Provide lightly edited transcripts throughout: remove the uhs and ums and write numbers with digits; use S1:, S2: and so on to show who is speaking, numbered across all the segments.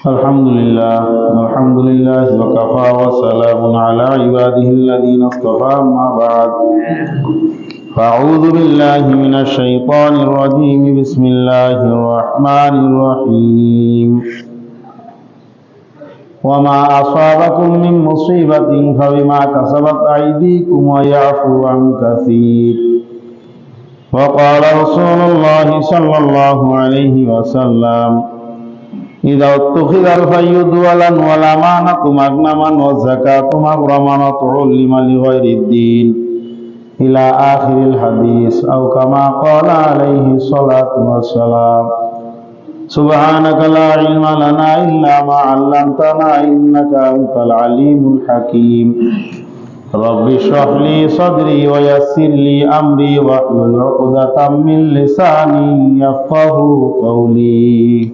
S1: الحمد لله وكفى وسلام على عباده الذين اصطفى أما بعد فأعوذ بالله من الشيطان الرجيم بسم الله الرحمن الرحيم وما أصابكم من مصيبة فبما كسبت أيديكم ويعفو عن كثير وقال رسول الله صلى الله عليه وسلم إذا اتخذ الفي دولا والأمانة مغنما والزكاة مغرما وتعلم لغير الدين إلى آخر الحديث أو كما قال عليه الصلاة والسلام سبحانك لا علم لنا إلا ما علمتنا إنك أنت العليم الحكيم رب اشرح لي صدري ويسر لي أمري واحلل عقدة من لساني يفقهوا قولي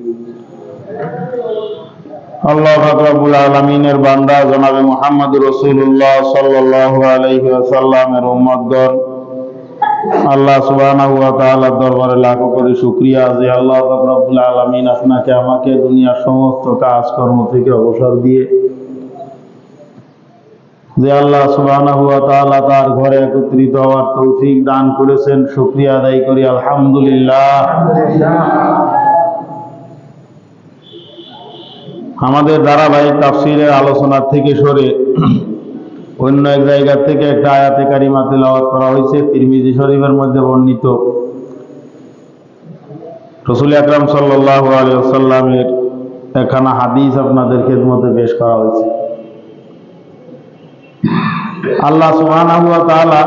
S1: আল্লাহ রাব্বুল আলামিনের বান্দা জনাবে মুহাম্মদ রাসূলুল্লাহ সাল্লাল্লাহু আলাইহি ওয়াসাল্লামের উম্মতগণ, আল্লাহ সুবহানাহু ওয়া তাআলার দরবারে লাখো কোটি শুকরিয়া যে আল্লাহ রাব্বুল আলামিন আপনাকে আমাকে দুনিয়ার সমস্ত কাজকর্ম থেকে অবসর দিয়ে যে আল্লাহ সুবহানাহু ওয়া তাআলা তার ঘরে একত্রিত হওয়ার তৌফিক দান করেছেন। শুকরিয়া আদায় করি আলহামদুলিল্লাহ। আমাদের ধারাবাহিক তাফসীরের আলোচনার থেকে সরে অন্য এক জায়গা থেকে একটা আয়াতে কারিমা তিলাওয়াত করা হয়েছে। তিরমিজি শরীফের মধ্যে বর্ণিত রাসূল আকরাম সাল্লাল্লাহু আলাইহি ওয়াসাল্লামের একখানা হাদিস আপনাদের খেদমতে পেশ করা হয়েছে। আল্লাহ সুবহানাহু ওয়া তাআলা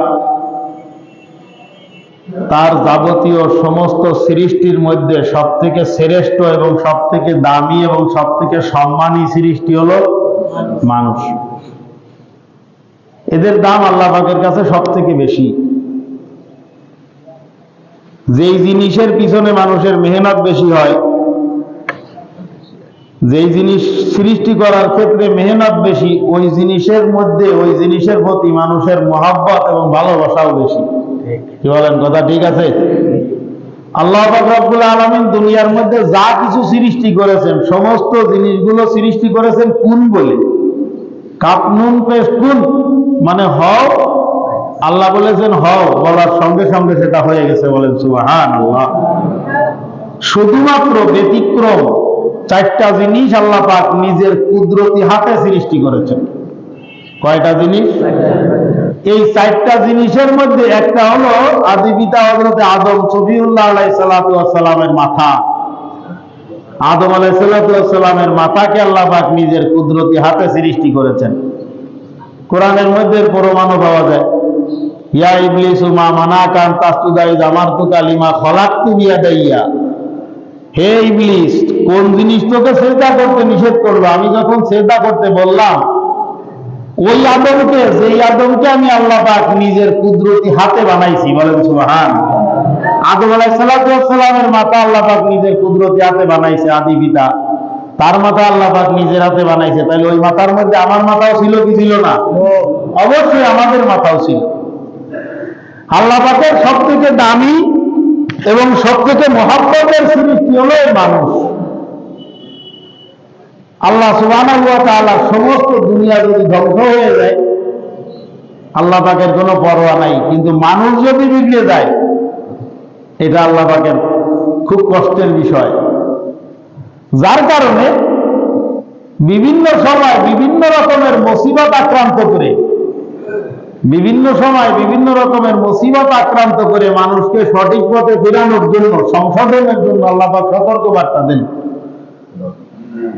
S1: তার যাবতীয় সমস্ত সৃষ্টির মধ্যে সবথেকে শ্রেষ্ঠ এবং সবথেকে দামি এবং সবথেকে সম্মানী সৃষ্টি হলো মানুষ। এদের দাম আল্লাহ পাকের কাছে সবথেকে বেশি। যেই জিনিসের পিছনে মানুষের মেহনত বেশি হয়, যেই জিনিস সৃষ্টি করার ক্ষেত্রে মেহনত বেশি, ওই জিনিসের মধ্যে ওই জিনিসের প্রতি মানুষের মহব্বত এবং ভালোবাসাও বেশি। কি বলেন, কথা ঠিক আছে? আল্লাহ পাক রব্বুল আলামিন দুনিয়ার মধ্যে যা কিছু সৃষ্টি করেছেন সমস্ত জিনিসগুলো সৃষ্টি করেছেন কুন বলে। কাপ নুন পেশ কুন মানে হও, আল্লাহ বলেছেন হও, বলার সঙ্গে সঙ্গে সেটা হয়ে গেছে। বলেন সুবহানাল্লাহ। শুধুমাত্র ব্যতিক্রম চারটা জিনিস আল্লাহ পাক নিজের কুদরতি হাতে সৃষ্টি করেছেন। কয়টা জিনিস? এই চারটা জিনিসের মধ্যে একটা হলো আদি পিতা হযরত আদম সফিউল্লাহ আলাইহিস সালাতু ওয়াস সালামের মাথা। আদম আলাইহিস সালাতু ওয়াস সালামের মাথাকে আল্লাহ পাক নিজের কুদরতি হাতে সৃষ্টি করেছেন। কোরআনের মধ্যে প্রমাণও পাওয়া যায়, ইয়া ইবলিসু মা মানাকা আন তাসজুদা ইয আমারতুকা লিমা খলাকতু বিয়াদাইয়া। হে ইবলিস, কোন জিনিস তোকে সিজদা করতে নিষেধ করলো? আমি যখন সিজদা করতে বললাম ওই আদমকে, যেই আদমকে আমি আল্লাহ পাক নিজের কুদরতি হাতে বানাইছি। বলেন সুবহানাল্লাহ। আদম আলাইহিস সালাতু ওয়াস সালামের মাথা আল্লাহ পাক নিজের কুদরতি হাতে বানাইছে। আদি পিতা তার মাথা আল্লাহ পাক নিজের হাতে বানাইছে। তাহলে ওই মাথার মধ্যে আমার মাথাও ছিল কি ছিল না? অবশ্যই আমাদের মাথাও ছিল। আল্লাহ পাকের সবথেকে দামি এবং সবথেকে মহব্বতের সৃষ্টি হলো মানুষ। আল্লাহ সুবহানাহু ওয়া তাআলা সমস্ত দুনিয়া যদি ধ্বংস হয়ে যায় আল্লাহ পাকের কোনো পরোয়া নাই, কিন্তু মানুষ যদি বিগড়ে যায় এটা আল্লাহ পাকের খুব কষ্টের বিষয়। যার কারণে বিভিন্ন সময় বিভিন্ন রকমের মুসিবত আক্রান্ত করে, বিভিন্ন সময় বিভিন্ন রকমের মুসিবত আক্রান্ত করে মানুষকে সঠিক পথে ফেরানোর জন্য, সংশোধনের জন্য আল্লাহ পাক সতর্ক বার্তা দেন।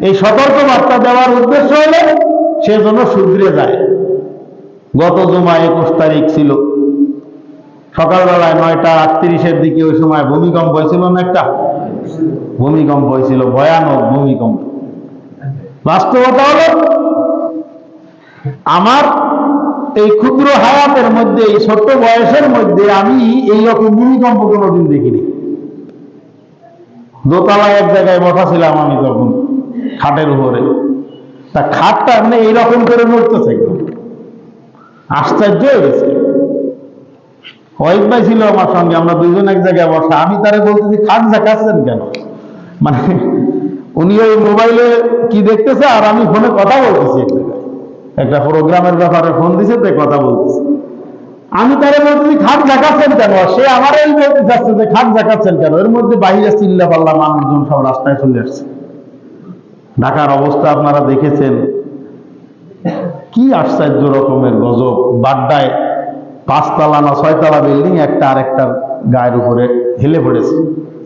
S1: এই সতর্ক বার্তা দেওয়ার উদ্দেশ্য হলে সে যেন শুধরে যায়। গত জুমা 21 তারিখ ছিল, সকালবেলায় 9:38 দিকে ওই সময় ভূমিকম্প হয়েছিল না? একটা ভূমিকম্প হয়েছিল, ভয়ানক ভূমিকম্প। বাস্তবতা হলো আমার এই ক্ষুদ্র হায়াতের মধ্যে, এই ছোট্ট বয়সের মধ্যে আমি এইরকম ভূমিকম্প কোনোদিন দেখিনি। দোতলায় এক জায়গায় বসা ছিলাম আমি তখন খাটের উপরে, তা খাটটা এমনি এইরকম করে নড়তেছে, একদম আশ্চর্য হয়ে গেছে। ওয়াইফ ভাই ছিল আমার সঙ্গে, আমরা দুজন এক জায়গায় বসা। আমি তারে বলতেছি খাট ঝাঁকাচ্ছেন কেন? মানে উনি ওই মোবাইলে কি দেখতেছে আর আমি ফোনে কথা বলতেছি, একটা প্রোগ্রামের ব্যাপারে ফোন দিছে, তাই কথা বলতেছি। আমি তারে বলতেছি খাট দেখাচ্ছেন কেন, সে আমার এই বলতে চাচ্ছে যে খাট দেখাচ্ছেন কেন। এর মধ্যে বাহিরে চিল্লা পাল্লা, মানুষজন সব রাস্তায় চলে আসছে। ঢাকার অবস্থা আপনারা দেখেছেন, কি আশ্চর্য রকমের গজব। বাড্ডায় 5 তলা না 6 তলা বিল্ডিং একটা আরেকটার গায়ের উপরে হেলে পড়েছে।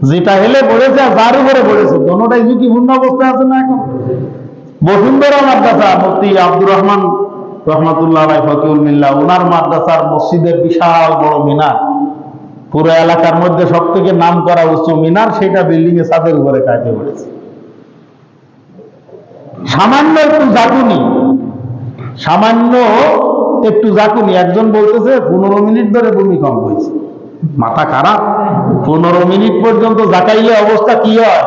S1: যেটা হেলে পড়েছে আর যার উপরে পড়েছে দোনোটাই ঝুঁকিপূর্ণ অবস্থায় আছে না এখন। বসুন্ধরা মাদ্রাসা, মুফতি আব্দুর রহমান রহমাতুল্লাহ আলাইহি ফকিউল মিল্লাহ, ওনার মাদ্রাসার মসজিদের বিশাল বড় মিনার, পুরো এলাকার মধ্যে সব থেকে নাম করা উঁচু মিনার, সেটা বিল্ডিং এর ছাদের উপরে কাটে পড়েছে। সামান্য একটু জাকুনি, সামান্য একটু জাকুনি, একজন বলতেছে 15 মিনিট ধরে ভূমিকম্প হয়েছে। মাথা খারাপ, 15 মিনিট পর্যন্ত জাকাইলে অবস্থা কি হয়?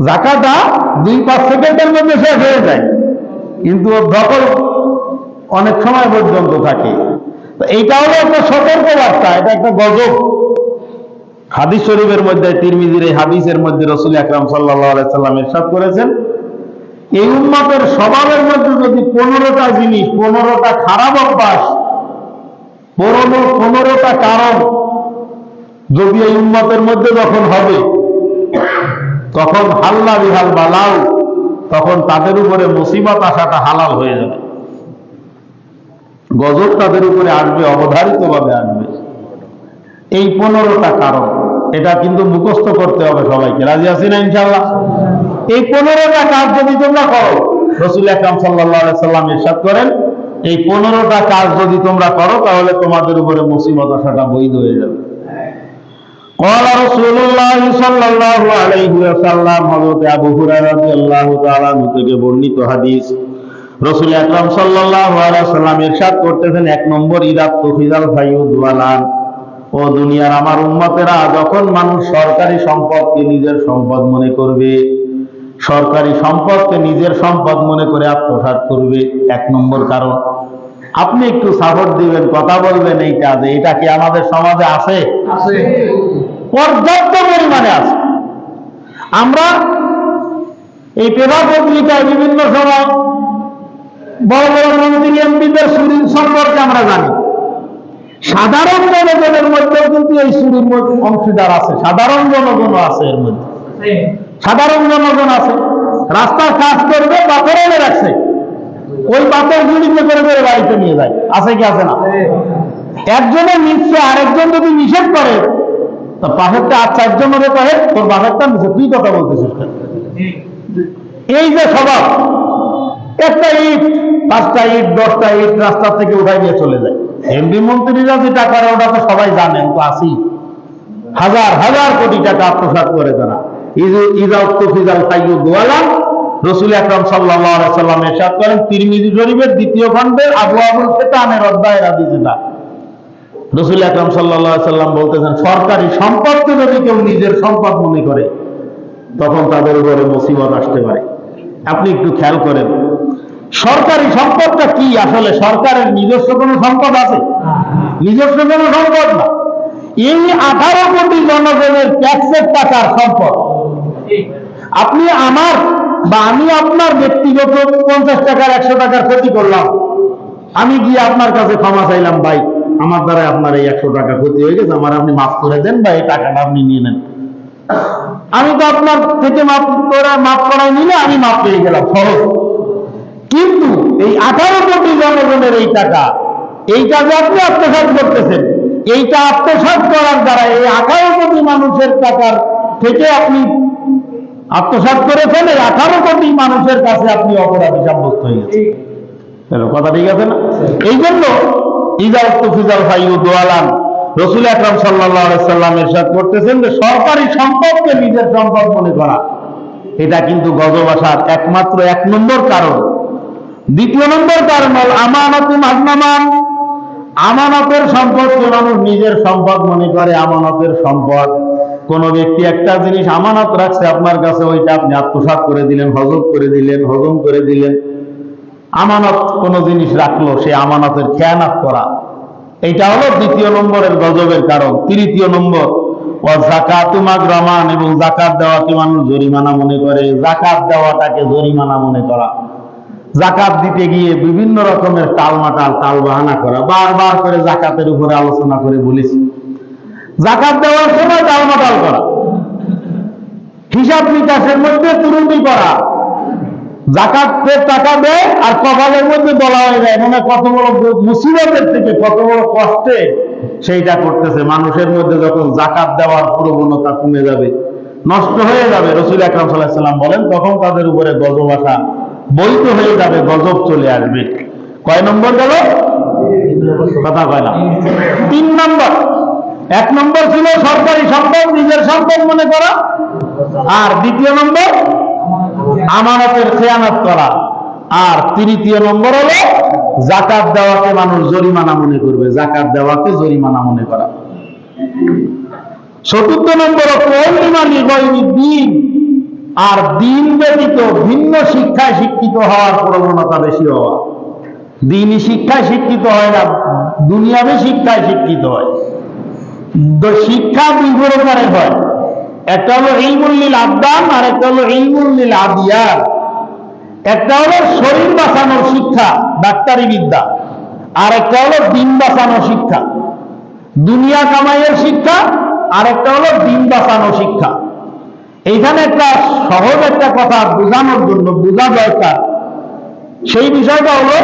S1: জাকাটা 2-5 সেকেন্ডের মধ্যে শেষ হয়ে যায়, কিন্তু দখল অনেক সময় পর্যন্ত থাকে। এইটা হলো একটা সতর্ক বার্তা, এটা একটা গজব। হাদিস শরীফের মধ্যে, তিরমিজির এই হাদিসের মধ্যে রাসূল আকরাম সাল্লাল্লাহু আলাইহি সাল্লাম ইরশাদ করেছেন, এই উম্মতের স্বভাবের মধ্যে যদি 15টা জিনিস, 15টা খারাপ অভ্যাস, 15টা কারণ যদি এই উম্মতের মধ্যে যখন হবে, তখন হাল্লা বিহাল বালাও, তখন তাদের উপরে মুসিবত আসাটা হালাল হয়ে যাবে। গজব তাদের উপরে আসবে, অবধারিত ভাবে আসবে। এই 15টা কারণ, এটা কিন্তু মুখস্থ করতে হবে সবাইকে। রাজি আছি না ইনশাআল্লাহ? এই 15টা কাজ যদি তোমরা করো, রাসূল আকরাম সাল্লাল্লাহু আলাইহি সাল্লাম ইরশাদ করেন, এই 15টা কাজ যদি তোমরা করো, তাহলে তোমাদের উপরে মুসিবত আসাটা বৈধ হয়ে যাবে। قال رسول الله صلى الله عليه وسلم, হযরত আবু হুরায়রা রাদিয়াল্লাহু তাআলা থেকে বর্ণিত হাদিস, রাসূল আকরাম সাল্লাল্লাহু আলাইহি ওয়াসাল্লাম ইরশাদ করতেছেন, 1 নম্বর, ইদাত তুফিজাল ফায়ুদ ওয়ালান, ও দুনিয়ার আমার উম্মতেরা, যখন মানুষ সরকারি সম্পদকে নিজের সম্পদ মনে করবে, সরকারি সম্পদকে নিজের সম্পদ মনে করে আত্মসাৎ করবে, 1 নম্বর কারণ। আপনি একটু সাপোর্ট দিবেন, কথা বলবেন এই কাজে, এটা কি আমাদের সমাজে আছে? আছে, পর্যাপ্ত পরিমাণে আছে। আমরা এই পেপার পত্রিকায় বিভিন্ন সময় বড় বড় মন্ত্রী এমপিদের চুরির সম্পর্কে আমরা জানি। সাধারণ জনগণের মধ্যেও কিন্তু এই চুরির অংশীদার আছে, সাধারণ জনগণ আছে এর মধ্যে। সাধারণ জনগণ আছে, রাস্তার কাজ করবে, পাথর এনে রাখছে, ওই পাথর গুলিতে করে করে বাড়িতে নিয়ে যায়। আছে কি আছে না? একজনের নিচ্ছে, আরেকজন যদি নিষেধ করে, তো পাশেরটা আর 4 জনের কহে তোর বাপেরটা নিচে, তুই কথা বলতেছিস। এই যে স্বভাব, একটা ইট, 5টা ইট, 10টা ইট রাস্তা থেকে উঠাই নিয়ে চলে যায়। এমপি মন্ত্রীরা যেটা করে ওটা তো সবাই জানেন, তো আসি হাজার হাজার কোটি টাকা আত্মসাৎ করে তারা। রাসূল আকরাম সাল্লাল্লাহু আলাইহি ওয়াসাল্লাম ইরশাদ করেন, তিরমিজি শরীফের 2য় খণ্ডের আবওয়াবুল ফিতানের অধ্যায়ের হাদিস এটা। রাসূল আকরাম সাল্লাল্লাহু আলাইহি ওয়াসাল্লাম বলতেছেন, সরকারি সম্পদকে যদি কেউ নিজের সম্পদ মনে করে, তখন তাদের উপরে মুসিবত আসতে পারে। আপনি একটু খেয়াল করেন, সরকারি সম্পদটা কি? আসলে সরকারের নিজস্ব কোনো সম্পদ আছে? নিজস্ব কোনো সম্পদ না। এই 18 কোটি জনগণের ট্যাক্সের টাকার সম্পদ। আপনি আমার বা আমি আপনার ব্যক্তিগত 50 টাকার 100 টাকার ক্ষতি করলাম, আমি গিয়ে আপনার কাছে ক্ষমা চাইলাম, ভাই আমার দ্বারা আপনার এই 100 টাকা ক্ষতি হয়ে গেছে, আমার আপনি মাফ করে দেন, বা এই টাকাটা আপনি নিয়ে নেন। আমি তো আপনার থেকে মাফ করাই নিলে আমি মাফ পেয়ে গেলাম, সহজ। কিন্তু এই 18 কোটি জনগণের এই টাকা, এইটা যে আপনি আত্মসাৎ করতেছেন, এইটা আত্মসাৎ করার দ্বারা এই 18 কোটি মানুষের টাকার থেকে আপনি আত্মসাৎ করেছেন, এই 18 কোটি মানুষের কাছে আপনি অপরাধী সাব্যস্ত হয়ে গেছেন। কথা ঠিক আছে না? এই জন্য রাসূল আকরাম সাল্লাল্লাহু আলাইহি ওয়াসাল্লাম ইরশাদ করতেছেন যে সরকারি সম্পদকে নিজের সম্পদ মনে করা, এটা কিন্তু গজব আসার একমাত্র 1 নম্বর কারণ। 2য় নম্বর কারণ হল আমানাতু মাজনামান, আমানতের সম্পদকে মানুষ নিজের সম্পদ মনে করে। আমানতের সম্পদ, কোন ব্যক্তি একটা জিনিস আমানত রাখছে আপনার কাছে, ওইটা আপনি আত্মসাৎ করে দিলেন, হজম করে দিলেন। আমানত কোন জিনিস রাখলো, সে আমানতের খেয়ানত করা, এইটা হলো 2য় নম্বরের গজবের কারণ। 3য় নম্বর, যাকাতু মাগরামান, এবং যাকাত দেওয়াকে মানুষ জরিমানা মনে করে। যাকাত দেওয়াটাকে জরিমানা মনে করা, যাকাত দিতে গিয়ে বিভিন্ন রকমের টালমাটাল তাল বাহানা করা, বারবার করে যাকাতের উপরে আলোচনা করে বলেছি। যাকাত দেওয়ার সময় টালমাটাল করা, হিসাব নিকাশের মধ্যে ত্রুটি করা, যাকাতের টাকা দেয় আর কপালের মধ্যে বলা হয়ে যায় মানে কত বড় মুসিবতের থেকে কত বড় কষ্টে সেইটা করতেছে। মানুষের মধ্যে যখন যাকাত দেওয়ার প্রবণতা কমে যাবে, নষ্ট হয়ে যাবে, রাসূল আকরাম সাল্লাল্লাহু আলাইহি ওয়াসাল্লাম বলেন তখন তাদের উপরে গজব আসা বৈধ হয়ে যাবে, গজব চলে আসবে। কয় নম্বর গেল? কথা কয় না। 3 নম্বর। 1 নম্বর ছিল সরকারি সম্পদ নিজের সম্পদ মনে করা, আর 2 নম্বর আমানতের খেয়ানত করা, আর 3 নম্বর হলো যাকাত দেওয়াকে মানুষ জরিমানা মনে করবে, যাকাত দেওয়াকে জরিমানা মনে করা। 4 নম্বর দ্বীন, আর দ্বীন ব্যতীত ভিন্ন শিক্ষায় শিক্ষিত হওয়ার প্রবণতা বেশি হওয়া। দ্বীনি শিক্ষায় শিক্ষিত হয় না, দুনিয়াবি শিক্ষায় শিক্ষিত হয়। শিক্ষা 2 প্রকারের হয়, একটা হলো ইলমুল লিল আবদান আর একটা হলো ইলমুল লিল আদিয়ার। একটা হলো শরীর বাঁচানোর শিক্ষা, ডাক্তারি বিদ্যা, আর একটা হলো দিন বাঁচানোর শিক্ষা, দুনিয়া কামাইয়ের শিক্ষা, আর একটা হলো দিন বাঁচানোর শিক্ষা। এইখানে একটা সহজ একটা কথা বোঝানোর জন্য বোঝা দরকার, সেই বিষয়টা হলো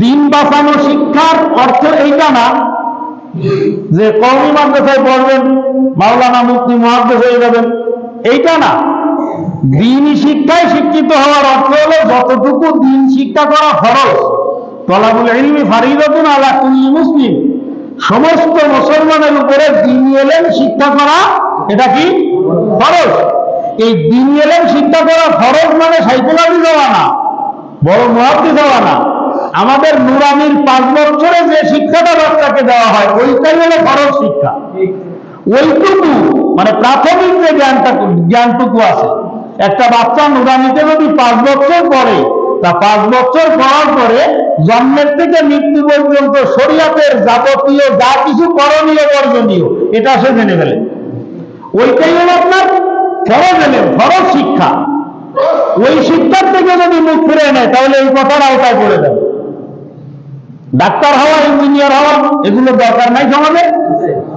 S1: দিন বাঁচানোর শিক্ষার অর্থ এইটা না যে কওমি মাদ্রাসায় পড়বেন মাওলানা মুফতি মুহাদ্দিস হয়ে যাবেন, এইটা না। দ্বীনি শিক্ষায় শিক্ষিত হওয়ার অর্থ হলো যতটুকু দ্বীন শিক্ষা করা ফরজ, তলাবুল ইলমি ফারিদাতুন আলা কুল্লি মুসলিম, সমস্ত মুসলমানের উপরে দ্বীনি ইলম শিক্ষা করা এটা কি ফরজ। এই দ্বীনি ইলম শিক্ষা করা ফরজ মানে সাইকোলজি দেওয়া না, বড় মুহাদ্দিস হওয়া না। আমাদের নুরানির 5 বছরে যে শিক্ষাটা বাচ্চাকে দেওয়া হয় ওইটাই হলো ফরজ শিক্ষা। ওইটুকু মানে প্রাথমিক যে জ্ঞানটুকু আছে, একটা বাচ্চা নুরানিতে যদি 5 বছর পড়ে, তা 5 বছর পড়ার পরে জন্মের থেকে মৃত্যু পর্যন্ত শরীয়তের যাবতীয় যা কিছু করণীয় বর্জনীয় এটা সে জেনে ফেলে। ওইটাই হলো আপনার ফরজ এলেম, ফরজ শিক্ষা। ওই শিক্ষার থেকে যদি মুখ ফিরে নেয় তাহলে এই কথাটা আওতায় পড়ে যাবে। ডাক্তার হওয়া, ইঞ্জিনিয়ার হওয়া এগুলো দরকার নাই সমাজে,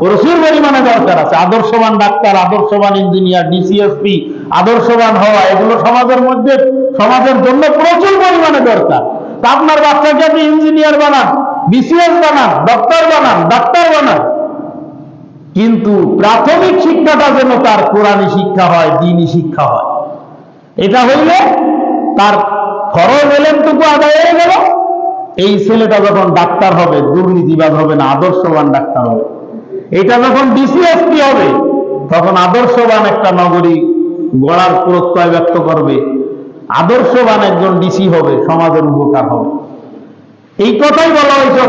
S1: প্রচুর পরিমাণে দরকার আছে। আদর্শবান ডাক্তার, আদর্শবান ইঞ্জিনিয়ার, ডিসিএসপি, আদর্শবান হওয়া এগুলো সমাজের মধ্যে সমাজের জন্য প্রচুর পরিমাণে দরকার। তা আপনার বাচ্চাকে আপনি ইঞ্জিনিয়ার বানান, বিসিএস বানান, ডক্টর বানান, ডাক্তার বানান, কিন্তু প্রাথমিক শিক্ষাটা যেন তার কোরআনী শিক্ষা হয়, দ্বীনি শিক্ষা হয়। এটা হইলে তার ফরজ এলেমটুকু আদায় হয়ে গেল। এই ছেলেটা যখন ডাক্তার হবে দুর্নীতিবাদ হবে না, আদর্শবান ডাক্তার হবে। এটা যখন ডিসিএসপি হবে তখন আদর্শবান একটা নগরী গড়ার প্রত্যয় ব্যক্ত করবে, আদর্শবান একজন ডিসি হবে, সমাজের উপকার হবে। এই কথাই বলা হয়েছে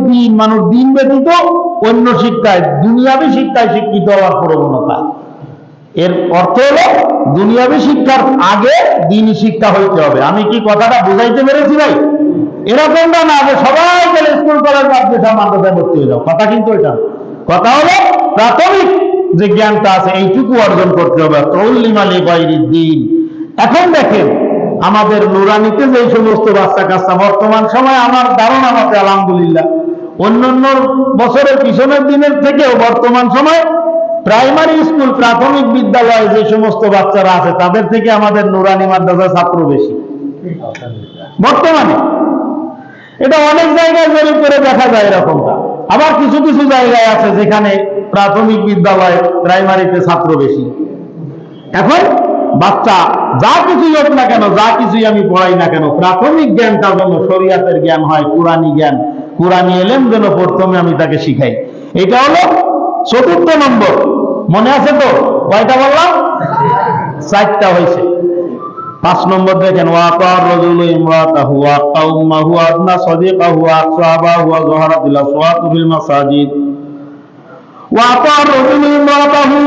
S1: দ্বীন, মানুষ দিন ব্যতীত অন্য শিক্ষায় দুনিয়াবী শিক্ষায় শিক্ষিত হওয়ার প্রবণতা। এর অর্থ হলো দুনিয়াবী শিক্ষার আগে দ্বীনি শিক্ষা হইতে হবে। আমি কি কথাটা বুঝাইতে পেরেছি ভাই? এরকমটা না যে সবাই গেলে স্কুল কলেজ মাদ্রাসা মাদ্রাসায় ভর্তি হয়ে যাও, কথা কিন্তু এটা। কথা হলো প্রাথমিক যে জ্ঞানটা আছে এইটুকু অর্জন করতে হবে। দ্বীন। এখন দেখেন আমাদের নুরানিতে যে সমস্ত বাচ্চা কাচ্চা বর্তমান সময় আমার ধারণা মতে আলহামদুলিল্লাহ অন্যান্য বছরের পিছনের দিনের থেকেও বর্তমান সময় প্রাইমারি স্কুল প্রাথমিক বিদ্যালয়ে যে সমস্ত বাচ্চারা আছে তাদের থেকে আমাদের নুরানি মাদ্রাসার ছাত্র বেশি বর্তমানে। এটা অনেক জায়গায় জরিপ করে দেখা যায় এরকমটা। আবার কিছু কিছু জায়গায় আছে যেখানে প্রাথমিক বিদ্যালয় প্রাইমারিতে ছাত্র বেশি। এখন বাচ্চা যা কিছুই হোক না কেন, যা কিছুই আমি পড়াই না কেন, প্রাথমিক জ্ঞানটা যেন শরীয়তের জ্ঞান হয়, কোরআনী জ্ঞান, কোরআনী ইলম যেন প্রথমে আমি তাকে শিখাই। এটা হলো 4 নম্বর। মনে আছে তো? কয়টা বললাম? 4টা হয়েছে। 5 নম্বর দেখেন, ওয়াকার রাজুলু ইমরাতাহু ওয়া কাউমাহু আদনা সাদিকাহু আকসাবাহু ওয়া যাহারাতিল আসওয়াতু ফিল মাসাজিদ। ওয়াকার রাজুলু ইমরাতাহু,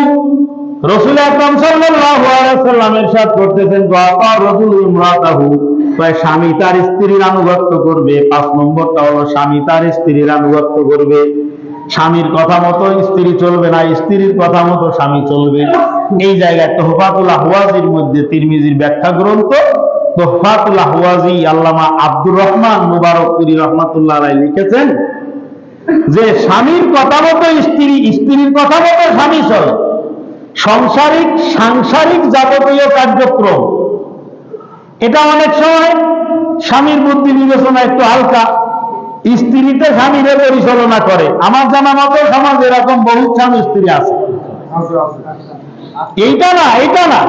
S1: রাসূল আকরাম সাল্লাল্লাহু আলাইহি ওয়াসাল্লাম ইরশাদ করতেছেন, ওয়াকার রাজুলু ইমরাতাহু, তাই স্বামী তার স্ত্রীর আনুগত্য করবে। 5 নম্বরটা হলো স্বামী তার স্ত্রীর আনুগত্য করবে। স্বামীর কথা মতো স্ত্রী চলবে না, স্ত্রীর কথা মতো স্বামী চলবে। এই জায়গায় তোহফাতুল আহওয়াজির মধ্যে তিরমিজির ব্যাখ্যা গ্রন্থ তোহফাতুল আহওয়াজি আল্লামা আব্দুর রহমান মুবারকপুরী রহমাতুল্লাহ আলাইহি লিখেছেন যে স্বামীর কথা মতো স্ত্রী, স্ত্রীর কথা মতো স্বামী চলে। সাংসারিক যাবতীয় কার্যক্রম এটা অনেক সময় স্বামীর বুদ্ধি বিবেচনা একটু হালকা, স্ত্রীতে স্বামীরে পরিচালনা করে। আমার জানা মতো সমাজ এরকম বহু স্বামী স্ত্রী আছে। এইটা না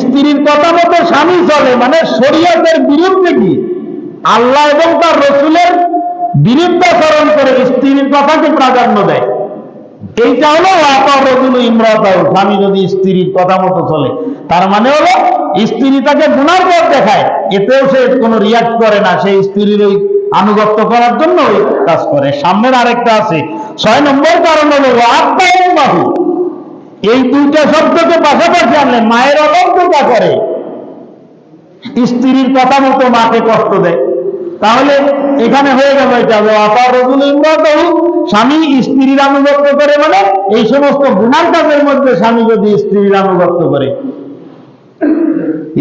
S1: স্ত্রীর কথা মতো স্বামী চলে মানে শরীয়তের বিরুদ্ধে গিয়ে আল্লাহ এবং তার রসুলের বিরুদ্ধাচরণ করে স্ত্রীর কথাকে প্রাধান্য দেয়। এইটা হলো রজুল ইমরাতাহু, স্বামী যদি স্ত্রীর কথা মতো চলে তার মানে হলো স্ত্রী তাকে গুনার পথ দেখায়, এতেও সে কোনো রিয়াক্ট করে না, সেই স্ত্রীর ওই আনুগত্য করার জন্য ওই কাজ করে। সামনের আরেকটা আছে 6 নম্বর কারণ হলো ওয়াক্তাউম্মাহু। এই দুইটা শব্দকে পাশাপাশি আনলে মায়ের অবজ্ঞা করে, স্ত্রীর কথা মতো মাকে কষ্ট দেয়, তাহলে এখানে হয়ে গেল এটা রজুল ইমরাতাহু, স্বামী স্ত্রীর আনুগত্য করে মানে এই সমস্ত গুনার কাজের মধ্যে স্বামী যদি স্ত্রীর আনুগত্য করে।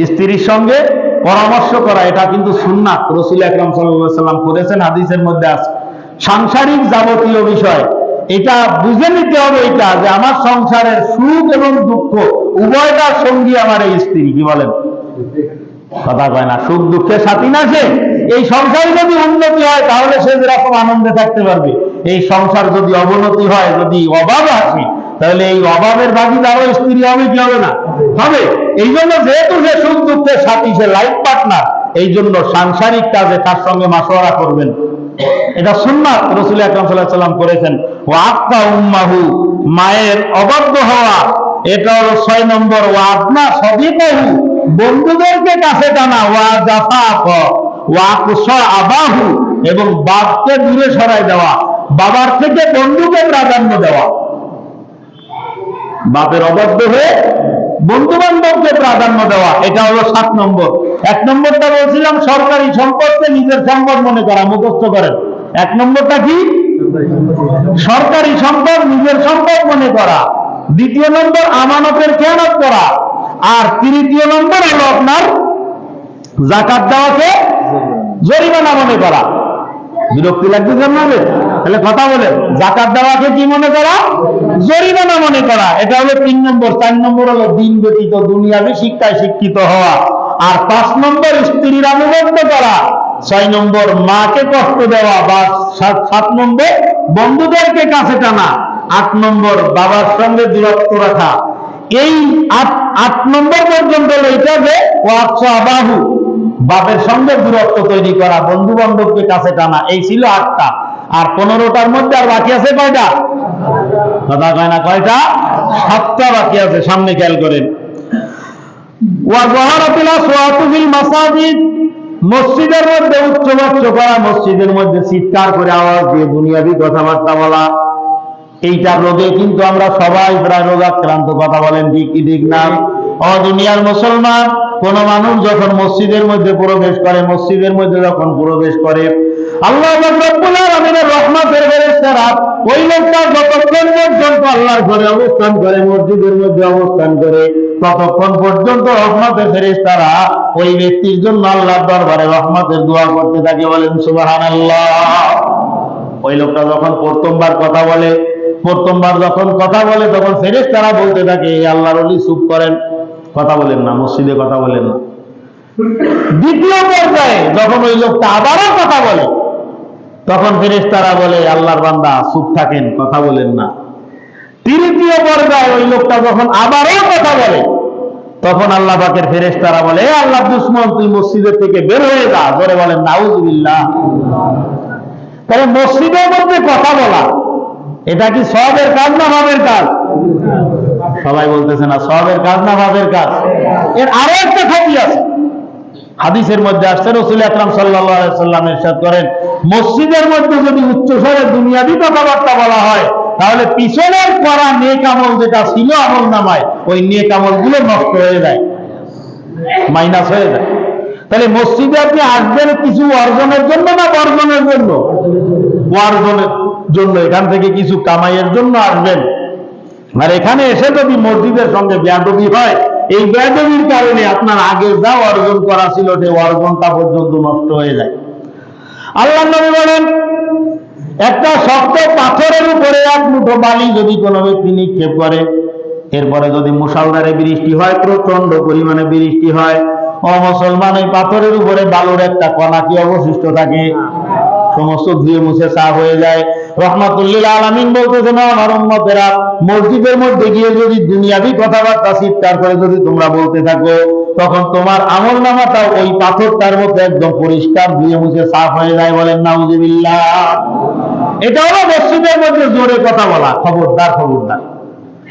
S1: স্ত্রীর সঙ্গে পরামর্শ করা এটা কিন্তু সুন্নাত, রাসূল আকরাম সাল্লাল্লাহু আলাইহি সাল্লাম করেছেন, হাদিসের মধ্যে আছে। সাংসারিক যাবতীয় বিষয় এটা বুঝে নিতে হবে এটা যে আমার সংসারের সুখ এবং দুঃখ উভয়টার সঙ্গী আমার এই স্ত্রী। কি বলেন? কথা কয় না, সুখ দুঃখের সাথী না সে। এই সংসারে যদি উন্নতি হয় তাহলে সে যেরকম আনন্দে থাকতে পারবে, এই সংসার যদি অবনতি হয়, যদি অভাব আসে, তাহলে এই অভাবের ভাগিদারও স্ত্রী হবে কি হবে না? হবে। এই জন্য যেহেতু সে সুখ দুঃখের সাথী, সে লাইফ পার্টনার, এই জন্য সাংসারিক কাজে তার সঙ্গে মাশওয়ারা করবেন, এটা সুন্নাত, রাসূল আকরাম সাল্লাল্লাহু আলাইহি সাল্লাম করেছেন। ওয়াক্তা উম্মাহু, মায়ের অবাধ্য হওয়া, এটা হলো 6 নম্বর। ওয়াদনা সদিকাহু, বন্ধুদেরকে কাছে টানা। ওয়া জাফাফ ওয়া কুসা আবাহু, এবং বাপকে দূরে সরাই দেওয়া, বাবার থেকে বন্ধুকে প্রাধান্য দেওয়া। বাপের অবাধ্য হয়ে বন্ধু বান্ধবকে প্রাধান্য দেওয়া, এটা হলো 7 নম্বর। 1 নম্বরটা বলছিলাম সরকারি সম্পদকে নিজের সম্পদ মনে করা, মুখস্থ করেন। 1 নম্বরটা কি? সরকারি সম্পদ নিজের সম্পদ মনে করা। 2 নম্বর আমানতের খেয়ানত করা। আর 3 নম্বর হলো আপনার যাকাত দেওয়াকে জরিমানা মনে করা। বিরক্তি লাগতেছে আপনাদের? তাহলে কথা বলেন, যাকাত দেওয়াকে কি মনে করা? জরিমানা মনে করা। এটা হলো 3 নম্বর। 4 নম্বর হলো দিন ব্যতীত দুনিয়াবি শিক্ষায় শিক্ষিত হওয়া। আর 5 নম্বর স্ত্রীর আনুগত্য করা। 6 নম্বর মাকে কষ্ট দেওয়া, বা 7 নম্বর বন্ধুদেরকে কাছে টানা। 8 নম্বর বাবার সঙ্গে দূরত্ব রাখা। এই 8 নম্বর পর্যন্ত হলো এটা যে ওয়াক্সা আবাহু, বাপের সঙ্গে দূরত্ব তৈরি করা, বন্ধু বান্ধবকে কাছে টানা। এই ছিল 8টা। আর 15টার মধ্যে আর বাকি আছে কয়টা? কথা কয় না, কয়টা? 7টা বাকি আছে, সামনে খেয়াল করেন। ওয়া যাহারাতুল আসওয়াতু ফিল মাসাজিদ, মসজিদের মধ্যে উচ্চবাচ্য করা, মসজিদের মধ্যে চিৎকার করে আওয়াজ দিয়ে দুনিয়াবি কথাবার্তা বলা। এইটা রোগে কিন্তু আমরা সবাই প্রায় রোগাক্রান্ত। কথা বলেন ঠিক কি ঠিক না? দুনিয়ার মুসলমান কোন মানুষ যখন মসজিদের মধ্যে প্রবেশ করে, মসজিদের মধ্যে যখন প্রবেশ করে, আল্লাহ রাব্বুল আলামিনের রহমতের ফেরেশতারা ওই লোকটা যতক্ষণ পর্যন্ত আল্লাহর ঘরে অবস্থান করে, মসজিদের মধ্যে অবস্থান করে, ততক্ষণ পর্যন্ত রহমতের ফেরেশতারা ওই ব্যক্তির জন্য আল্লাহর দরবারে রহমতের দোয়া করতে থাকে। বলেন সুবহানাল্লাহ। ওই লোকটা যখন প্রথমবার কথা বলে, তখন ফেরেশতারা বলতে থাকে, আল্লাহর ওলি চুপ করেন, কথা বলেন না, মসজিদে কথা বলেন না। 2য় পর্যায়ে যখন ওই লোকটা আবারও কথা বলে, তখন ফেরেশতারা বলে, আল্লাহর বান্দা চুপ থাকেন, কথা বলেন না। 3য় পর্যায়ে ওই লোকটা যখন আবারও কথা বলে, তখন আল্লাহ পাকের ফেরেশতারা বলে, আল্লাহ দুশমন, তুই মসজিদের থেকে বের হয়ে যা। জোরে বলেন নাউজুবিল্লাহ। তাহলে মসজিদের মধ্যে কথা বলা, এটা কি সওয়াবের কাজ না ভাবের কাজ? সবাই বলতেছে না, সওয়াবের কাজ না ভাবের কাজ? এর আরো একটা ক্ষতি আছে। হাদিসের মধ্যে আসছে, রাসূল আকরাম সাল্লাল্লাহু আলাইহি সাল্লাম ইরশাদ করেন, মসজিদের মধ্যে যদি উচ্চস্বরে দুনিয়াবি কথাবার্তা বলা হয়, তাহলে পিছনের করা নেক আমল যেটা ছিল আমল নামায়, ওই নেক আমলগুলো নষ্ট হয়ে যায়, মাইনাস হয়ে যায়। তাহলে মসজিদে আপনি আসবেন কিছু অর্জনের জন্য না বর্জনের জন্য? অর্জনের। জন্য, এখান থেকে কিছু কামাইয়ের জন্য আসবেন, আর এখানে এসে যদি মসজিদের সঙ্গে বেয়াদবি হয়, এই বেয়াদবির কারণে আপনার আগে যা অর্জন করা ছিল সেই অর্জনটা পর্যন্ত নষ্ট হয়ে যায়। আল্লাহ নবী বলেন, একটা শক্ত পাথরের উপরে এক মুঠো বালি যদি কোনো ব্যক্তি নিক্ষেপ করে, এরপরে যদি মুষলধারে বৃষ্টি হয়, প্রচন্ড পরিমাণে বৃষ্টি হয়, ও মুসলমান, এই পাথরের উপরে বালুর একটা কণা কি অবশিষ্ট থাকে? সমস্ত ধুয়ে মুছে সাফ হয়ে যায়। রহমাতুল্লিল আলামিন বলতেছেন, আমার উম্মতেরা, মসজিদের মধ্যে গিয়ে যদি দুনিয়াবি কথাবার্তা চিৎকার করে যদি তোমরা বলতে থাকো, তখন তোমার আমলনামাটাও ওই পাথরটার মধ্যে একদম পরিষ্কার ধুয়ে মুছে সাফ হয়ে যায়। বলেন নাউজুবিল্লাহ। এটা হলো মসজিদের মধ্যে জোরে কথা বলা। খবরদার, খবরদার,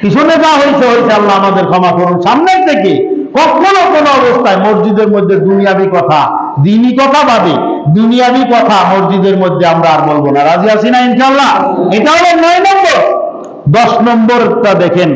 S1: পিছনে যা হয়েছে হয়েছে, আল্লাহ আমাদের ক্ষমা করুন। সামনের থেকে কখনো কোনো অবস্থায় মসজিদের মধ্যে দুনিয়াবি কথা, দ্বীনি কথা বাদে দুনিয়াবি কথা মসজিদের মধ্যে আমরা আর বলবো না। রাজি আছি না ইনশাআল্লাহ? এটা হলো 9 নম্বর। 10 নম্বরটা দেখেন,